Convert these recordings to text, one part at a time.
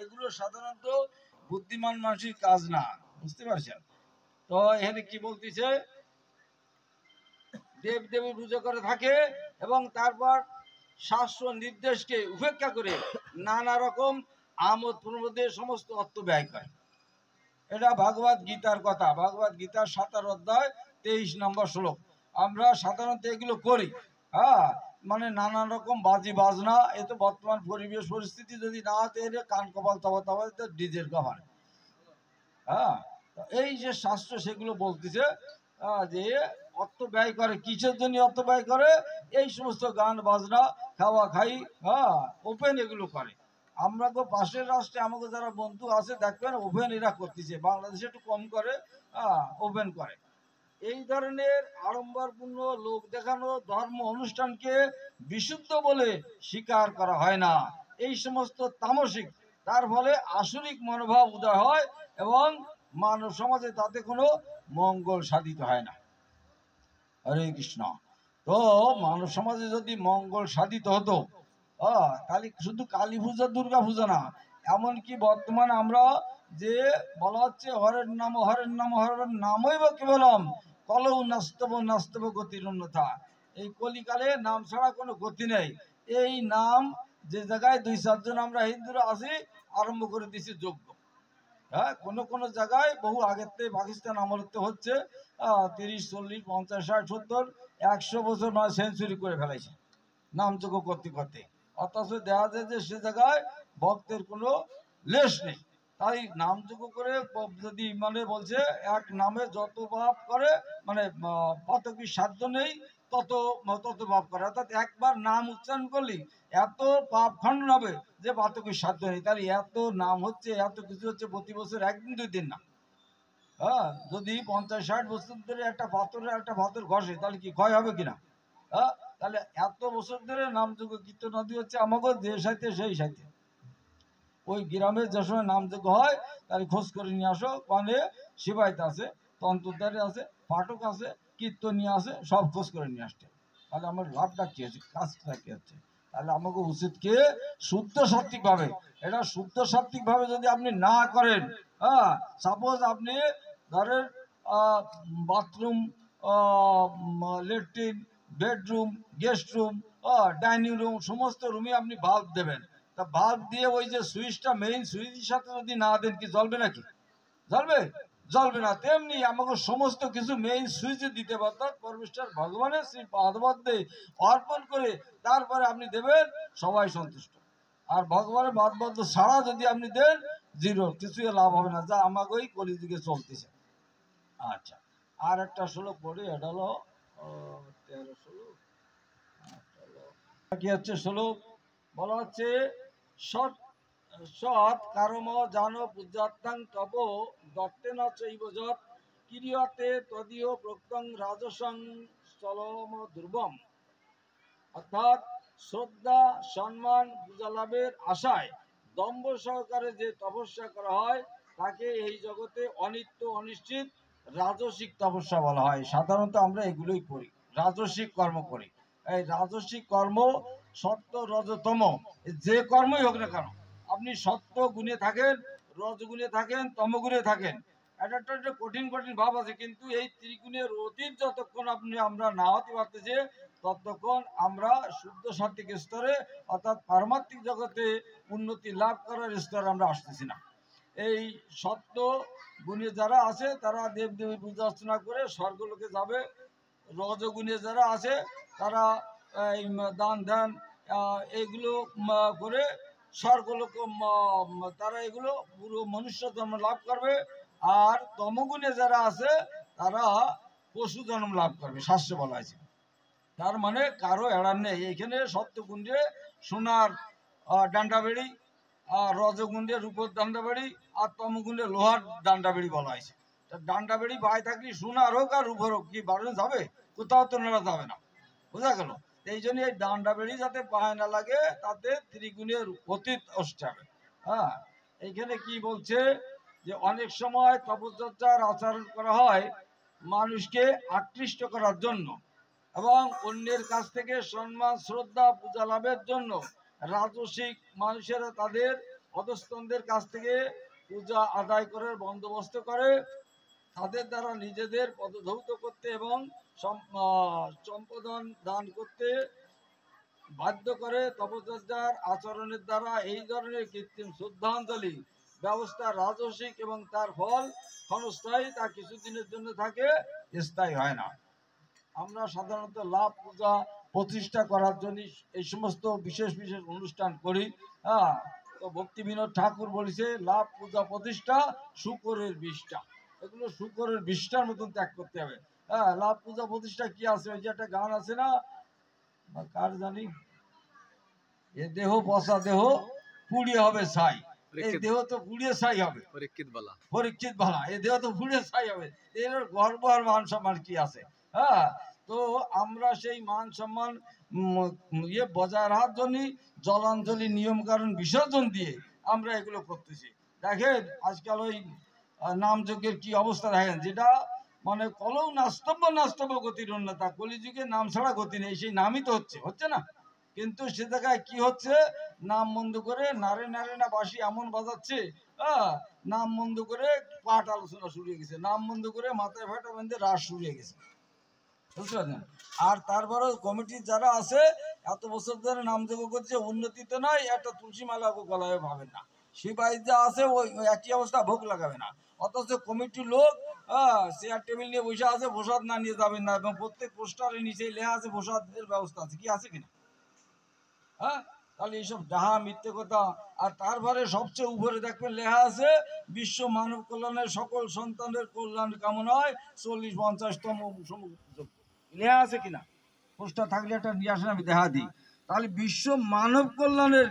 এগুলো সাধারণত বুদ্ধিমান মানুষের কাজ না, বুঝতে পারছেন? তো এখানে কি বলতেছে, দেব দেবী পুজো করে থাকে এবং তারপর শাস্ত্র নির্দেশকে উপেক্ষা করে নানা রকম আমোদ প্রমোদে সমস্ত অর্থ ব্যয় করে। এটা ভাগবত গীতার কথা, ভাগবত গীতার 17 অধ্যায় 23 নম্বর শ্লোক। আমরা সাধারণত এগুলো করি, হ্যাঁ, মানে নানান রকম বাজি বাজনা। এ তো বর্তমান পরিবেশ পরিস্থিতি যদি না হতে এলে কান কপাল তবা তবা ডিজের কভার, হ্যাঁ। এই যে শাস্ত্র সেগুলো বলতেছে যে অর্থ ব্যয় করে, কিসের জন্য অর্থ ব্যয় করে? এই সমস্ত গান বাজনা, খাওয়া খাই, হ্যাঁ, ওপেন এগুলো করে। আমরা তো পাশের রাষ্ট্রে আমাকে যারা বন্ধু আছে দেখবেন ওপেন এরা করতেছে, বাংলাদেশে একটু কম করে, হ্যাঁ, ওপেন করে। এই ধরনের আড়ম্বরপূর্ণ লোক দেখানো ধর্ম অনুষ্ঠানকে বিশুদ্ধ বলে স্বীকার করা হয় না। এই সমস্ত তামসিক, তার ফলে আসরিক মনোভাব উদয় হয় এবং মানব সমাজে তাতে কোনো মঙ্গল সাধিত হয় না। হরে কৃষ্ণ। তো মানব সমাজে যদি মঙ্গল সাধিত হতো, তাহলে শুধু কালী পূজা দুর্গা পূজা না, এমনকি বর্তমানে আমরা যে বলা হচ্ছে হরের নাম হরের নাম হরের নামই বা কেবলম কলৌ নাস্তব নাস্তব গতির অন্যথা। এই কলিকালে নাম ছাড়া কোনো গতি নেই। এই নাম যে জায়গায় 2-4 জন আমরা হিন্দুরা আছি আরম্ভ করে দিছি যজ্ঞ, হ্যাঁ, কোন জায়গায় বহু আগের থেকে পাকিস্তান আমলতে হচ্ছে 30, 40, 50, 60, 70, 100 বছর মানে সেঞ্চুরি করে ফেলাইছে নামযোগ্য করতে করতে। অথচ দেখা যায় যে সে জায়গায় ভক্তের কোনো লেশ নেই। তাই নামযোগ্য করে যদি মানে বলছে এক নামে যত পাপ করে, মানে পাতকীর সাধ্য নেই তত তত পাপ করে, অর্থাৎ একবার নাম উচ্চারণ করলি এত পাপ খণ্ডন হবে যে পাতকীর সাধ্য নেই। তাহলে এত নাম হচ্ছে, এত কিছু হচ্ছে প্রতি বছর 1 দিন 2 দিন না, হ্যাঁ। যদি 50-60 বছর ধরে একটা পাথর ঘষে তাহলে কি ক্ষয় হবে কিনা? হ্যাঁ, তাহলে এত বছর ধরে নামযোগ্য কীর্তন নদী হচ্ছে আমাকে যে সাইতে সেই সাইতে। ওই গ্রামের যে সময় নামযোগ্য হয় তাহলে খোঁজ করে নিয়ে আসো, মানে সিবাইতে আছে, তন্ত্রধারে আছে, পাঠক আছে, কীর্তনীয় আছে, সব খোঁজ করে নিয়ে আসতে। তাহলে আমার লাভটা কি হচ্ছে, কাজটা কি হচ্ছে? তাহলে আমাকে উচিত কি শুদ্ধ সাত্বিক ভাবে, এটা শুদ্ধ সাত্বিক ভাবে যদি আপনি না করেন, হ্যাঁ, সাপোজ আপনি ধরেন bathroom, latrine, bedroom, guest room, dining room, সমস্ত রুমে আপনি বাল্ব দেবেন। তা বাল্ব দিয়ে ওই যে সুইচটা মেইন সুইচের সাথে যদি না দেন কি জ্বলবে নাকি? জ্বলবে? জ্বলবে না। তেমনি আমাকে সমস্ত কিছু মেইন সুইচে দিতে পারতাম, পরমেশ্বর ভগবানের শ্রী পাদপদ্মে অর্পণ করে তারপরে আপনি দেবেন, সবাই সন্তুষ্ট। আর ভগবানের পাদপদ্ম ছাড়া যদি আপনি দেন, জিরো, কিছুই লাভ হবে না, যা আমাকে ওই কলিযুগে চলতেছে। আচ্ছা, আর একটা শ্লোক পড়ি, এটা হলো 13 কি হচ্ছে শ্লোক, বলা হচ্ছে সৎ সৎ কারম জান পূজার্থাং তব দত্তেন চৈব যৎ ক্রিয়তে তদীয় প্রক্তং রাজসং চলম দুর্বম। অর্থাৎ শ্রদ্ধা সম্মান পূজা লাভের আশায় দম্ভ সহকারে যে তপস্যা করা হয় তাকে এই জগতে অনিত্য অনিশ্চিত রাজসিক তপস্যা বলা হয়। সাধারণত আমরা এগুলোই করি, রাজসিক কর্ম করি। এই রাজসিক কর্ম সত্য রজতম যে কর্মই হোক না কেন, আপনি সত্য গুণে থাকেন, রজগুণে থাকেন, তমগুণে থাকেন, একটা কঠিন কঠিন ভাব আছে, কিন্তু এই ত্রিগুণের অতীত যতক্ষণ আমরা না হতে পারতেছি ততক্ষণ আমরা শুদ্ধ সাত্বিক স্তরে অর্থাৎ পারমাত্মিক জগতে উন্নতি লাভ করার স্তরে আমরা আসতেছি না। এই সত্য গুণে যারা আছে তারা দেব দেবী পূজা অর্চনা করে স্বর্গলোকে যাবে, রজগুণে যারা আছে তারা এই দান ধ্যান এগুলো করে স্বর্গলোক, তারা এগুলো পুরো মনুষ্য জন্ম লাভ করবে। আর তমগুণে যারা আছে তারা পশু জন্ম লাভ করবে, শাস্ত্রে বলা আছে। তার মানে কারো এড়ার নেই। এখানে সত্যগুণে সোনার ডান্ডা বেড়ি, আর রজগুণে রূপর ডান্ডা বেড়ি, আর তমগুণে লোহার ডান্ডা বেড়ি বলা হয়েছে। ডান্ডা বেড়ি বাই থাকলে সোনার হোক আর রূপর হোক কি বাড়ানো যাবে? কোথাও তো নেওয়া যাবে না, বোঝা গেল? এই জন্য এই ডান্ডা বেড়ি যাতে পায়ে না লাগে তাতে ত্রিগুণের অতীত আসতে। হ্যাঁ, এইখানে কি বলছে যে অনেক সময় তপচর্চার আচরণ করা হয় মানুষকে আকৃষ্ট করার জন্য এবং অন্যের কাছ থেকে সম্মান শ্রদ্ধা পূজা লাভের জন্য। রাজসিক মানুষেরা তাদের অধস্তনদের কাছ থেকে পূজা আদায় করার বন্দোবস্ত করে, তাদের দ্বারা নিজেদের পদধৌত করতে এবং সম্পদন দান করতে বাধ্য করে। তপস্যার আচরণের দ্বারা এই ধরনের কৃত্রিম শ্রদ্ধাঞ্জলি ব্যবস্থা রাজসিক এবং তার ফল ক্ষণস্থায়ী, তা কিছুদিনের জন্য থাকে, স্থায়ী হয় না। আমরা সাধারণত লাভ পূজা প্রতিষ্ঠা করার জন্য এই সমস্ত বিশেষ বিশেষ অনুষ্ঠান করি। হ্যাঁ, তো ভক্তি বিনোদ ঠাকুর বলেছে লাভ পূজা প্রতিষ্ঠা শুকরের বিষ্ঠা, এগুলো শুকরের বিষ্ঠার মতন ত্যাগ করতে হবে। হ্যাঁ, লাভ পূজা প্রতিষ্ঠা কি আছে, ওই যে একটা গান আছে না, কার জানি, এ দেহ পচা দেহ পুড়িয়ে হবে ছাই, এই দেহ তো পুড়িয়ে ছাই হবে, পরীক্ষিত বালা, এই দেহ তো পুড়িয়ে ছাই হবে, এর গর্ব আর মান সম্মান কি আছে? হ্যাঁ, তো আমরা সেই মান সম্মান বজায় রাখার জন্য জলাঞ্জলি নিয়ম কারণ বিসর্জন দিয়ে আমরা এগুলো করতেছি। দেখেন আজকাল ওই নামযজ্ঞের কি অবস্থা দেখেন, যেটা মানে কলৌ নাস্তব্য গতির উন্নতা, কলিযুগে নাম ছাড়া গতি নেই, সেই নামই তো হচ্ছে না। কিন্তু সে জায়গায় কি হচ্ছে, নাম বন্ধ করে নারে নারে না বাঁশি এমন বাজাচ্ছে, নাম বন্ধ করে পাঠ আলোচনা শুরু হয়ে গেছে, নাম বন্ধ করে মাথায় ফাটা বেঁধে রাস শুরু হয়ে গেছে, বুঝতে পারছেন? আর তারপরে কমিটির যারা আছে এত বছর ধরে নামযজ্ঞ করছে, উন্নতি তো নয়, একটা তুলসী মালা গলায় পাবেন না, শিবাই যা আছে ওই একই অবস্থা, ভোগ লাগাবে না। অথচ কমিটির লোক চেয়ার টেবিল নিয়ে বসে আছে, প্রসাদ না নিয়ে যাবেন না, এবং প্রত্যেক পোস্টারের নিচে লেখা আছে প্রসাদের ব্যবস্থা আছে, কি আছে কিনা? হ্যাঁ, তাহলে এইসব ডাহা মিথ্যে কথা। আর তারপরে সবচেয়ে উপরে দেখবেন লেখা আছে বিশ্ব মানব কল্যাণের সকল সন্তানের কল্যাণ কামনায় 40-50তম লেখা আছে কিনা? পোস্টার থাকলে একটা নিয়ে আসেন, আমি দেখা দিই। তাহলে বিশ্ব মানব কল্যাণের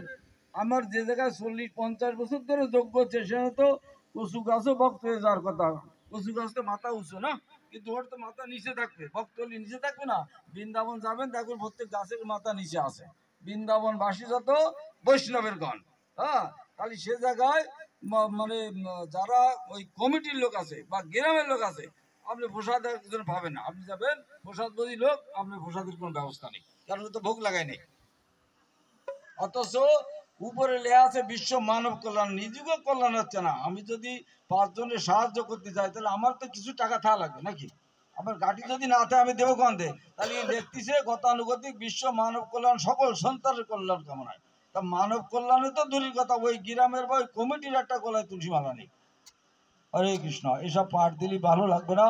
আমার যে জায়গায় 40-50 বছর ধরে যোগ্য হচ্ছে, সেখানে তো কচু গাছও ভক্ত হয়ে যাওয়ার কথা। কচু গাছ তো মাথা উঁচু না, কিন্তু ওর তো মাথা নিচে থাকবে, ভক্ত হলে নিচে থাকবে না। বৃন্দাবন যাবেন দেখবেন প্রত্যেক গাছের মাথা নিচে আছে, বৃন্দাবনবাসী যত বৈষ্ণবের গণ। হ্যাঁ, তাহলে সে জায়গায় মানে যারা ওই কমিটির লোক আছে বা গ্রামের লোক আছে, আপনি প্রসাদ একজন পাবেন না, আপনি যাবেন প্রসাদ বলি লোক, আপনি প্রসাদের কোনো ব্যবস্থা নেই, কারণ তো ভোগ লাগাই নেই। অথচ উপরে লেখা আছে বিশ্ব মানব কল্যাণ, নিজেকে কল্যাণ হচ্ছে না। আমি যদি 5 জনের সাহায্য করতে চাই, তাহলে আমার তো কিছু টাকা থাকা লাগবে নাকি? আমার গাড়ি যদি না থাকে আমি দেবো কান্দে, তাহলে দেখতেছে গতানুগতিক বিশ্ব মানব কল্যাণ সকল সন্তানের কল্যাণ কামনায়। তা মানব কল্যাণে তো দূরের কথা, ওই গ্রামের বা ওই কমিটির একটা গলায় তুলসী মালা নেই। হরে কৃষ্ণ, এসব পাঠ দিলে ভালো লাগবে না,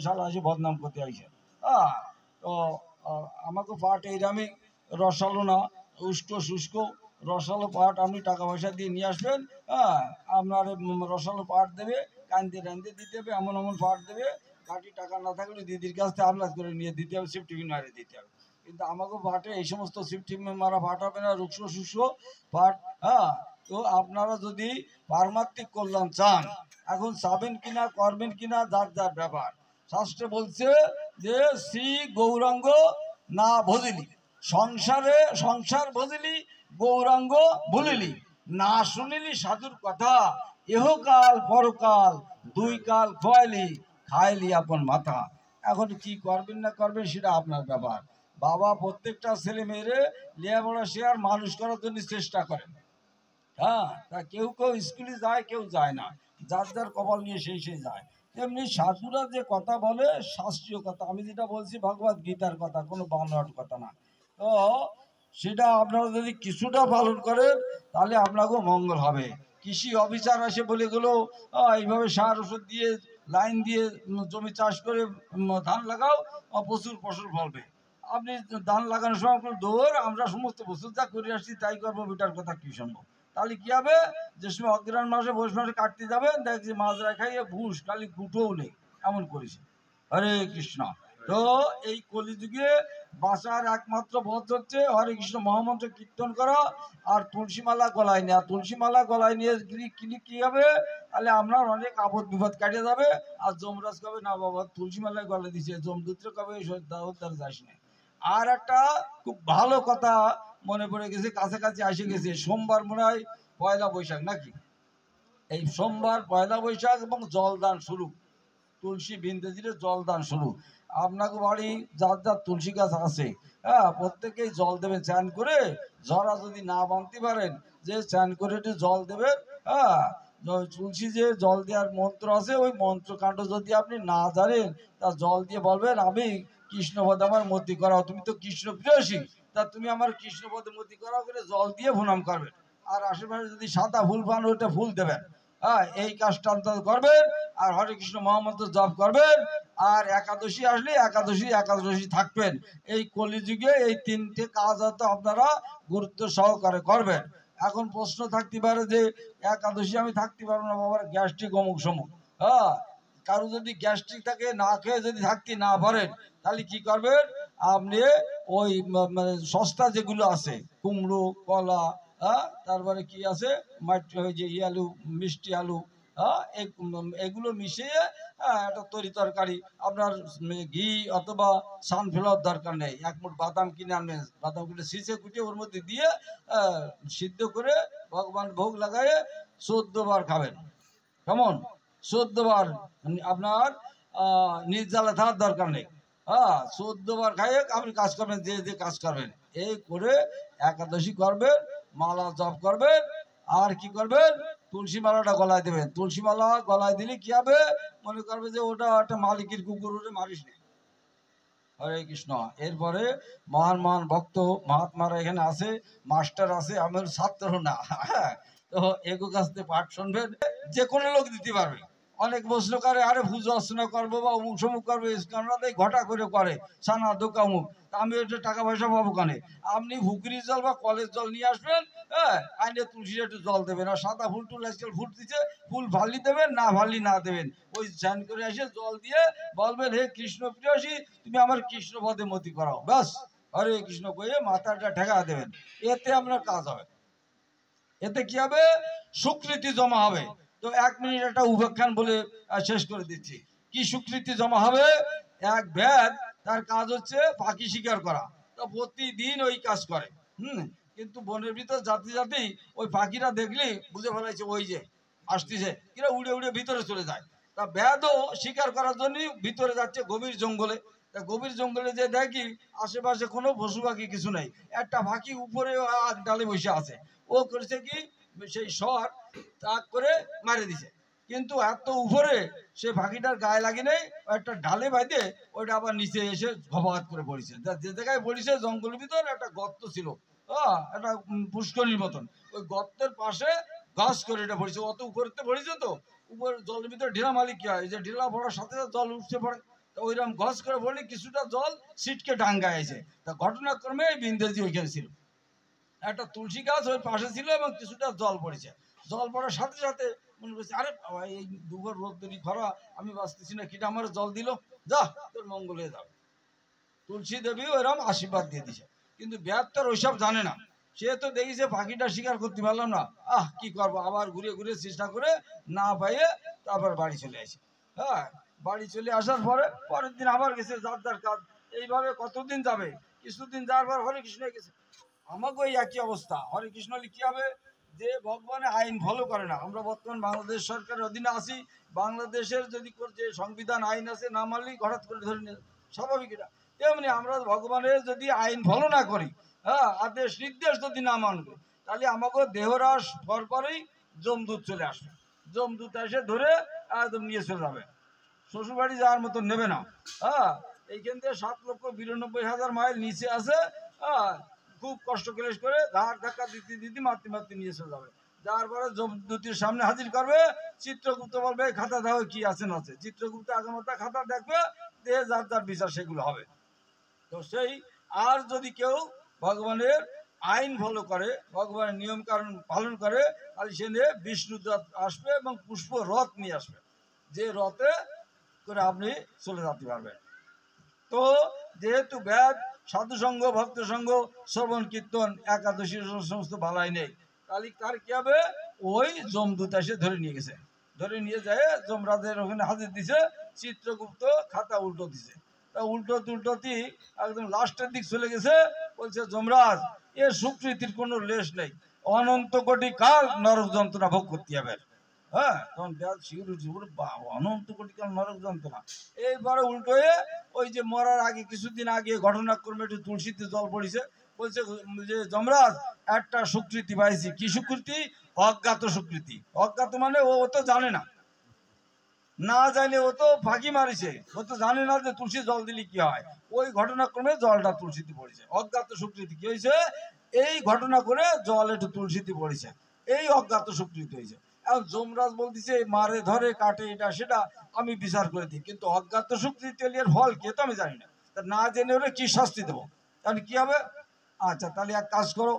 সালা এসে বদনাম করতে আইছে। তো আমাকে পাঠ এইরামি রসালো না, উস্কো শুষ্ক রসালো পাঠ আপনি টাকা পয়সা দিয়ে নিয়ে আসবেন। আপনার রসালো পাঠ দেবে, কান্দে টান্দে দিতে হবে, এমন এমন পাঠ দেবে, গাড়ি টাকা না থাকলে দিদির কাছ থেকে আমলাদ করে নিয়ে দিতে হবে, সিফটিফিন মারে দিতে হবে। কিন্তু আমাকে পাঠে এই সমস্ত সিফটিফিন মারা পাঠ হবে না, রুক্ষ শুষ্ক পাঠ। তো আপনারা যদি পারমাত্মিক কল্যাণ চান, এখন চাবেন কিনা করবেন কিনা যার যার ব্যাপার। শাস্ত্রে বলছে যে শ্রী গৌরাঙ্গ না ভজিলি, সংসার ভজিলি গৌরাঙ্গ ভুলিলি, না শুনিলি সাধুর কথা, এহকাল পরকাল 2 কাল খোয়াইলি, খাইলি আপন মাথা। এখন কি করবেন না করবেন সেটা আপনার ব্যাপার। বাবা প্রত্যেকটা ছেলে মেয়েরে লেখাপড়া শেয়ার মানুষ করার জন্য চেষ্টা করেন। তা কেউ স্কুলে যায়, কেউ যায় না, যার যার কপাল নিয়ে সেই যায়। তেমনি সাধুরা যে কথা বলে শাস্ত্রীয় কথা, আমি যেটা বলছি ভগবত গীতার কথা, কোনো বানোয়াট কথা না। তো সেটা আপনারা যদি কিছুটা পালন করেন তাহলে আপনাকেও মঙ্গল হবে। কৃষি অফিসার আসে বলে গেল এইভাবে সার ওষুধ দিয়ে লাইন দিয়ে জমি চাষ করে ধান লাগাও, প্রচুর ফসল ফলবে। আপনি ধান লাগানোর সময় আপনার দৌড়, আমরা সমস্ত বছর যা করে আসছি তাই করবো, বেটার কথা কি সম্ভব? তাহলে কি হবে, যে সময় অগ্রহণ মাসে পৌষ মাসে কাটতে যাবেন দেখছি মাজরা খাইয়ে ভুষ খালি কুটোও নেই, এমন করেছে। হরে কৃষ্ণ। তো এই কলিযুগে বাঁচার একমাত্র পথ হচ্ছে হরে কৃষ্ণ মহামন্ত্র কীর্তন করা আর তুলসীমালা গলায় নেওয়া। তুলসীমালা গলায় নিয়ে কি হবে, তাহলে আমরা অনেক আপদ বিপদ কাটিয়ে যাবে। আর যমরাজ কবে না বাবা তুলসীমালায় গলায় দিছে, যমদূত্র কবে দাওদার যাস না। আর একটা খুব ভালো কথা মনে পড়ে গেছে, কাছাকাছি আসে গেছে, সোমবার মনে হয় 1 বৈশাখ নাকি, এই সোমবার 1 বৈশাখ এবং জলদান শুরু, তুলসী বিন্দুজিরে জলদান শুরু। আপনাকে বাড়ি যার যার তুলসী গাছ আছে, প্রত্যেকেই জল দেবেন, চান করে ঝরা যদি না বাঁধতে পারেন যে চান করে একটু জল দেবেন। হ্যাঁ, তুলসী যে জল দেওয়ার মন্ত্র আছে, ওই মন্ত্রকাণ্ড যদি আপনি না জানেন, তা জল দিয়ে বলবেন আমি কৃষ্ণপদে আমার মতি করাও, তুমি তো কৃষ্ণ প্রিয়সী, তা তুমি আমার কৃষ্ণপদে মতি করাও করে জল দিয়ে প্রণাম করবেন। আর আশেপাশে যদি সাদা ফুল পান ওইটা ফুল দেবেন। হ্যাঁ, এই কাজটা অন্তত করবেন। আর হরে কৃষ্ণ মহামন্ত্র জপ করবেন। আর একাদশী আসলে একাদশী থাকবেন। এই কলিযুগে এই তিনটে কাজ হয়তো আপনারা গুরুত্ব সহকারে করবেন। এখন প্রশ্ন থাকতে পারে যে একাদশী আমি থাকতে পারবো না, বাবার গ্যাস্ট্রিক অমুক সমুক। হ্যাঁ, কারো যদি গ্যাস্ট্রিক থাকে, না খেয়ে যদি থাকতে না পারেন, তাহলে কি করবেন আপনি? ওই মানে সস্তা যেগুলো আছে, কুমড়ো, কলা, হ্যাঁ, তারপরে কি আছে ওই যে আলু, মিষ্টি আলু, হ্যাঁ, এগুলো মিশিয়ে একটা তরি তরকারি, আপনার ঘি অথবা সানফ্লাওয়ার দরকার নেই, এক মুঠ বাদাম কিনে আনবেন, বাদাম কিনে শিশে কুটিয়ে ওর মধ্যে দিয়ে সিদ্ধ করে ভগবান ভোগ লাগায়ে 14 বার খাবেন। কেমন? 14 বার আপনার নির্জালা থাকার দরকার নেই। হ্যাঁ, 14 বার খাইয়ে আপনি কাজ করবেন, যে যে কাজ করবেন। এই করে একাদশী করবেন, মালা জপ করবেন। আর কি করবেন? তুলসী মালাটা গলায় দেবেন। তুলসী মালা গলায় দিলে কি হবে? মনে করবে যে ওটা একটা মালিকের কুকুর, ওটা মারিস না। হরে কৃষ্ণ। এরপরে মহান মহান ভক্ত মহাত্মারা এখানে আছে, মাস্টার আছে, আমার ছাত্র না। তো এগো কাছ থেকে পাঠ শুনবেন, যে কোনো লোক দিতে পারবে। অনেক প্রশ্ন করে, আরে পুজো অর্চনা করবো বা অমুক সমুক করবো, ঘটা করে করে সানা দোকা অমুক, আমি একটু টাকা পয়সা পাবো কানে? আপনি ভুকরির জল বা কলের জল নিয়ে আসবেন, হ্যাঁ, আইনে তুলসী একটু জল দেবেন। আর সাদা ফুল টুল আজকাল ফুট দিচ্ছে, ফুল ভালি দেবেন, না ভালি না দেবেন, ওই স্নান করে এসে জল দিয়ে বলবেন হে কৃষ্ণ প্রিয়সী, তুমি আমার কৃষ্ণ পদে মতি করাও, ব্যাস। হরে কৃষ্ণ কয়ে মাথাটা ঠেকা দেবেন। এতে আপনার কাজ হবে। এতে কি হবে? স্বীকৃতি জমা হবে। তো 1 মিনিট একটা উপাখ্যান বলে শেষ করে দিচ্ছি। কি স্বীকৃতি জমা হবে? এক ব্যাধ, তার কাজ হচ্ছে পাখি শিকার করা। তো প্রতিদিন ওই কাজ করে। কিন্তু বনের ভিতর জাতি জাতি ওই পাখিরা দেখলে বুঝে ফেলাইছে ওই যে আসতেছে, এরা উড়ে উড়ে ভিতরে চলে যায়। তা ব্যাধও শিকার করার জন্য ভিতরে যাচ্ছে গভীর জঙ্গলে। গভীর জঙ্গলে যে দেখি আশেপাশে কোনো পশু পাখি কিছু নেই, একটা পাখি উপরে ডালে বসে আছে। ও করেছে কি, সেই স্বর তাক করে মারে দিছে। কিন্তু এত উপরে সে পাখিটার গায়ে লাগে নেই, একটা ডালে বাইতে ওইটা আবার নিচে এসে ঘবাত করে পড়েছে। যে জায়গায় পড়েছে জঙ্গলের ভিতর একটা গর্ত ছিল, একটা পুষ্করিণীর মতন। ওই গর্তের পাশে গাছ করে এটা পড়েছে। অত উপরেতে পড়েছে, তো উপর জলের ভিতরে ঢিলা মালিক কি হয়, যে ঢিলা পড়ার সাথে সাথে জল উঠতে পড়ে। ওইরকম গছ করে পড়লে কিছুটা জল ছিটকে ডাঙ্গায় আছে। তা ঘটনাক্রমে বিন্দেজি ওইখানে ছিল, একটা তুলসী গাছ ওই পাশে ছিল এবং কিছুটা জল পড়েছে। জল পড়ার সাথে সাথে মনে করছে, আরে এই দুপুর রোদ্দুরি খরা, আমি বাঁচতেছি না, কিটা আমার জল দিল, যা তোর মঙ্গল হয়ে যাবে। তুলসী দেবী ওইরকম আশীর্বাদ দিয়ে দিছে। কিন্তু ব্যাধ তো ওইসব জানে না। সে তো দেখেছে পাখিটা শিকার করতে পারলাম না, কি করবো, আবার ঘুরে ঘুরে চেষ্টা করে না পাইয়ে তারপর বাড়ি চলে আসে। হ্যাঁ, বাড়ি চলে আসার পরে পরের দিন আবার গেছে যার যার কাজ। এইভাবে কতদিন যাবে? কিছুদিন যাওয়ার পর হরে কৃষ্ণ গেছে। আমাকে ওই একই অবস্থা। হরে কৃষ্ণ হলে কি হবে? যে ভগবানের আইন ফলো করে না। আমরা বর্তমান বাংলাদেশ সরকারের অধীনে আছি। বাংলাদেশের যদি যে সংবিধান আইন আছে, না মানলেই হঠাৎ করে ধরে নিয়ে, স্বাভাবিক এটা। তেমনি আমরা ভগবানের যদি আইন ফলো না করি, হ্যাঁ, আদেশ নির্দেশ যদি না মানবে, তাহলে আমাকে দেহরাস পরপরই যমদূত চলে আসবে। যমদূত এসে ধরে একদম নিয়ে চলে যাবে, শ্বশুরবাড়ি যাওয়ার মতো নেবে না। হ্যাঁ, এইখান থেকে 7,92,000 মাইল নিচে আছে। হ্যাঁ, খুব কষ্ট ক্লেশ করে ঘাট ধাক্কা দিতে দিতে মারতে মারতে নিয়ে চলে যাবে। যাওয়ার পরে যমদূতের সামনে হাজির করবে। চিত্রগুপ্ত বলবে খাতা দাও, কি আছে না আছে। চিত্রগুপ্ত আগামাতা খাতা দেখবে, দিয়ে যার যার বিচার সেগুলো হবে। তো সেই, আর যদি কেউ ভগবানের আইন ফলো করে, ভগবানের নিয়ম কারণ পালন করে, তাহলে সে নিয়ে বিষ্ণু দূত আসবে এবং পুষ্প রথ নিয়ে আসবে, যে রথে করে আপনি চলে যেতে পারবেন। তো যেহেতু ব্যাদ, সাধুসঙ্গ, ভক্ত সঙ্গ, শ্রবণ কীর্তন, একাদশীর সমস্ত ভালাই নেই, তাহলে তার কি হবে? ওই যমদূত এসে ধরে নিয়ে গেছে। ধরে নিয়ে যায় যমরাজের ওখানে হাজির দিছে। চিত্রগুপ্ত খাতা উল্টো দিছে। তা উল্টোতি একদম লাস্টের দিক চলে গেছে। বলছে, যমরাজ, এ স্বীকৃতির কোনো লেশ নেই, অনন্ত কোটি কাল নরক যন্ত্রণা ভোগ করতে হবে। হ্যাঁ, তখন ব্যাস শিউর অনন্ত কোটি কাল নরক যন্ত্রণা। এইবারে উল্টো হয়ে ওই যে মরার আগে কিছুদিন আগে ঘটনাক্রমে একটু তুলসীতে জল পড়েছে, বলছে যে যমরাজ একটা স্বীকৃতি পাইছি। কি স্বীকৃতি? অজ্ঞাত স্বীকৃতি। অজ্ঞাত মানে ও তো জানে না, না জানে ও তো ফাঁকি মারিছে, ও তো জানে না যে তুলসী জল দিলে কি হয়। ওই ঘটনাক্রমে জলটা তুলসীতে পড়েছে। অজ্ঞাত স্বীকৃতি কি হয়েছে? এই ঘটনা করে জল একটু তুলসীতে পড়েছে, এই অজ্ঞাত স্বীকৃতি হয়েছে। এখন যমরাজ বলতেছে মারে ধরে কাটে এটা সেটা আমি বিচার করে দিই, কিন্তু অজ্ঞাত স্বীকৃতি এর ফল কে তো আমি জানি না। তা না জেনে ওরা কি শাস্তি দেবো? তাহলে কি হবে? আচ্ছা তাহলে এক কাজ করো,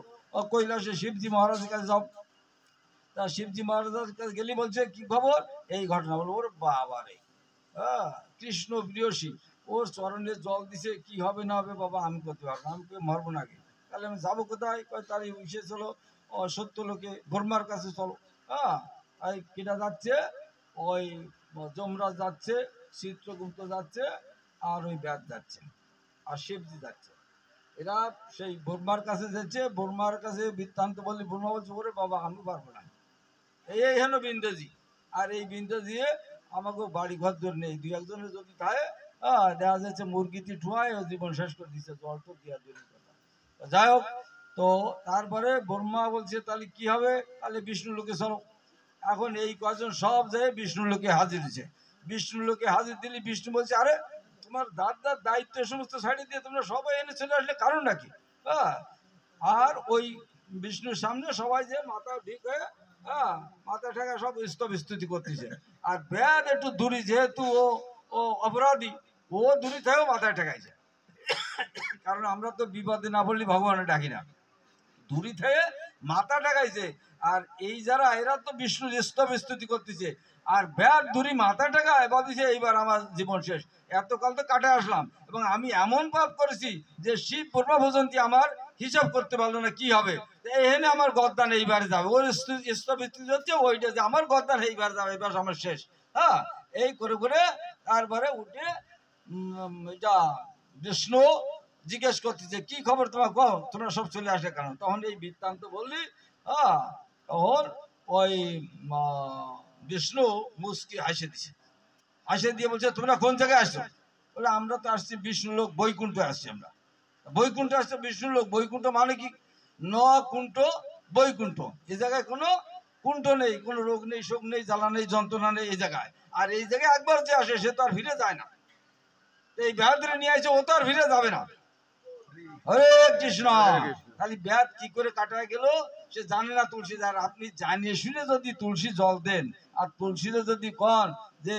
কৈলাসে শিবজি মহারাজের কাছে যাও। তা শিবজি মহারাজের কাছে গেলি বলছে কি খবর? এই ঘটনা। বলো ওর বাবা রে, হ্যাঁ, কৃষ্ণ প্রিয়সী ওর চরণে জল দিছে, কি হবে না হবে বাবা আমি করতে পারবো না, আমি মরবো নাকি? তাহলে আমি যাবো কোথায়? তার ইসে চলো, সত্য লোকে ব্রহ্মার কাছে চলো। হ্যাঁ, এই কেটা যাচ্ছে, ওই যমরাজ যাচ্ছে, চিত্রগুপ্ত যাচ্ছে, আর ওই ব্যাদ যাচ্ছে, আর শিবজি যাচ্ছে। এরা সেই ব্রহ্মার কাছে যাচ্ছে, ব্রহ্মার কাছে বৃত্তান্ত বললে ব্রহ্মা বলছে ওরে বাবা আমি পারবো না, এই হেন বিন্দাজি। আর এই বিন্দাজি আমাকে বাড়ি ঘর দূর নেই, দুই একজনের যদি থাকে দেখা যাচ্ছে মুরগিটি ঠুয়ায় ও জীবন শেষ করে দিচ্ছে, জল তো দিয়া দূরের কথা। যাই হোক, তো তারপরে ব্রহ্মা বলছে তাহলে কি হবে? তাহলে বিষ্ণু লোকে চলো। এখন এই কজন সব যায় বিষ্ণু লোকে হাজির হয়েছে। বিষ্ণু লোকে হাজির দিলে বিষ্ণু বলছে আরে তোমার দাদার দায়িত্ব সমস্ত ছাড়িয়ে দিয়ে তোমরা সবাই এনে চলে আসলে কারণ নাকি? হ্যাঁ, আর ওই বিষ্ণুর সামনে সবাই যে মাথা ঠিক হয়ে মাথা ঠেকা সব স্তবস্তুতি করতেছে। আর ব্যাদ একটু দূরি, যেহেতু ও ও অপরাধী, ও দূরি থেকেও মাথায় ঠেকাইছে। কারণ আমরা তো বিপদে না বললে ভগবানের ডাকি না, দূরি থেকে মাথা ঠেকাইছে। আর এই যারা এরা তো বিষ্ণুর স্তবস্তুতি করতেছে, আর ব্যাদ দূরি মাথা ঠেকায় ভাবিছে এইবার আমার জীবন শেষ, এতকাল তো কাটে আসলাম এবং আমি এমন পাপ করেছি যে শিব ব্রহ্মা পর্যন্ত আমার হিসাব করতে পারলো না, কি হবে? এখানে আমার গদ্দান এইবারে যাবে, ওর স্তবস্তুতি হচ্ছে ওইটা যে আমার গদ্দান এইবার যাবে, এবার আমার শেষ। হ্যাঁ, এই করে করে তারপরে উঠে এটা বিষ্ণু জিজ্ঞেস করতেছে কি খবর তোমার, কো তোমরা সব চলে আসে কেন? তখন এই বৃত্তান্ত বললি। তখন ওই বিষ্ণু মুস্কি হাসে দিছে, হাসে দিয়ে বলছে তোমরা কোন জায়গায় আসছো? বলে আমরা তো আসছি বিষ্ণু লোক বৈকুণ্ঠে আসছি আমরা। বৈকুণ্ঠ আসছে বিষ্ণু লোক, বৈকুণ্ঠ মানে কি? ন কুণ্ঠ বৈকুণ্ঠ, এই জায়গায় কোনো কুণ্ঠ নেই, কোনো রোগ নেই, শোক নেই, জ্বালা নেই, যন্ত্রণা নেই এই জায়গায়। আর এই জায়গায় একবার যে আসে সে তো আর ফিরে যায় না। এই ব্যাধরে নিয়ে আসে, ও তো আর ফিরে যাবে না। হরে কৃষ্ণ। খালি ব্যাধ কি করে কাটায় গেল সে জানে না তুলসী। আর আপনি জানিয়ে শুনে যদি তুলসী জল দেন আর তুলসীরে যদি কন যে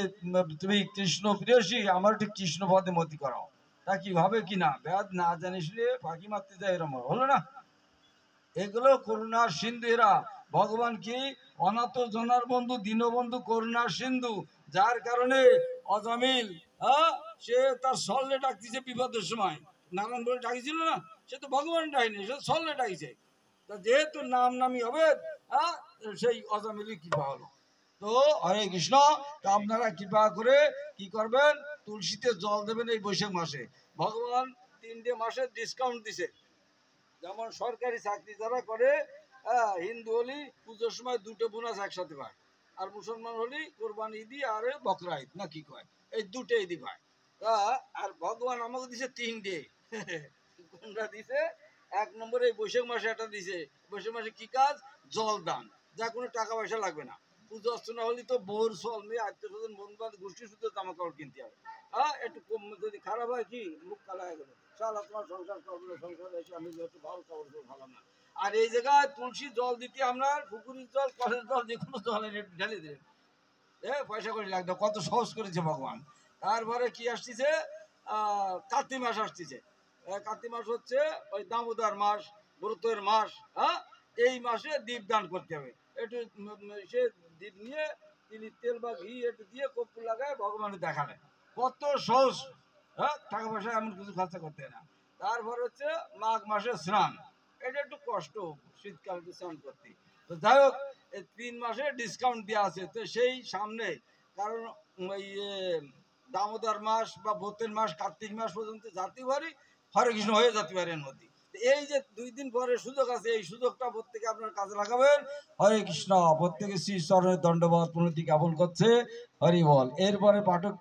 তুমি কৃষ্ণ প্রিয়সী আমার একটু কৃষ্ণ পদে মতি করাও, তা কি হবে কি না? ব্যাধ না জানিয়ে শুনে ফাঁকি মারতে যায়, এরম হলো না? এগুলো করুণার সিন্ধু। এরা ভগবান কি অনাথ জনার বন্ধু, দীনবন্ধু, করুণার সিন্ধু। যার কারণে অজামিল সে তার সল্লে ডাকতেছে বিপদের সময়। নারায়ণ বলে ডাকিছিল না, সে তো ভগবান ডাকিনি, সে সল্লে ডাকিছে। তা যেহেতু নাম নামি হবে সেই অজামিলই কৃপা হলো। তো হরে কৃষ্ণ। তো আপনারা কৃপা করে কি করবেন? তুলসীতে জল দেবেন এই বৈশাখ মাসে। ভগবান 3টে মাসের ডিসকাউন্ট দিছে। যেমন সরকারি চাকরি যারা করে, হিন্দু হলি পুজোর সময় 2টো বোনাস একসাথে পায়, আর মুসলমান হলি কোরবানি ঈদি আর বকরা ঈদ না কি কয়, এই 2টে ঈদি পায়। আর ভগবান আমাকে দিছে 3টে। কোনটা দিছে? 1 নম্বরে বৈশাখ মাসে একটা দিছে। বৈশাখ মাসে কি কাজ? জল দান, যা কোনো টাকা পয়সা লাগবে না। পুজো অর্চনা হলে তো বোর চল মেয়ে আত্মীয় স্বজন বন্ধু বান্ধব গোষ্ঠী শুদ্ধ জামা কাপড় কিনতে হবে। একটু কম যদি খারাপ হয় কি মুখ কালা হয়ে গেল, সারা তোমার সংসার করবো না, সংসার এসে আমি একটু ভালো কাপড় ভালো না। আর এই জায়গায় তুলসী জল দিতে আপনার পুকুরের জল, কলের জল, যে কোনো জল ঢেলে দেবেন, পয়সা করে লাগবে। কত সহজ করেছে ভগবান। তারপরে কি আসতেছে? কার্তিক মাস আসতেছে। কার্তিক মাস হচ্ছে ওই দামোদর মাস, ব্রতের মাস। এই মাসে দীপদান করতে হবে। একটু সে দীপ নিয়ে তিনি তেল বা ঘি একটু দিয়ে কর্পূর লাগায় ভগবানের দেখালে, কত সহজ। টাকা পয়সা এমন কিছু খরচা করতে হয় না। তারপর হচ্ছে মাঘ মাসে স্নান, এটা একটু কষ্ট শীতকালে স্নান করতে। তো যাই হোক, এই 3 মাসে ডিসকাউন্ট দেওয়া আছে। তো সেই সামনে, কারণ ওই দামোদর মাস বা ব্রতের মাস কার্তিক মাস পর্যন্ত যেতে পারি, হরে কৃষ্ণ হয়ে যেতে পারে এর মধ্যে। এই যে 2 দিন পরে সুযোগ আছে, এই সুযোগটা প্রত্যেকে আপনার কাজে লাগাবেন। হরে কৃষ্ণ। প্রত্যেকে শ্রী চরণের দণ্ডবত প্রণতি জ্ঞাপন করছে, হরি বল। এরপরে পাঠক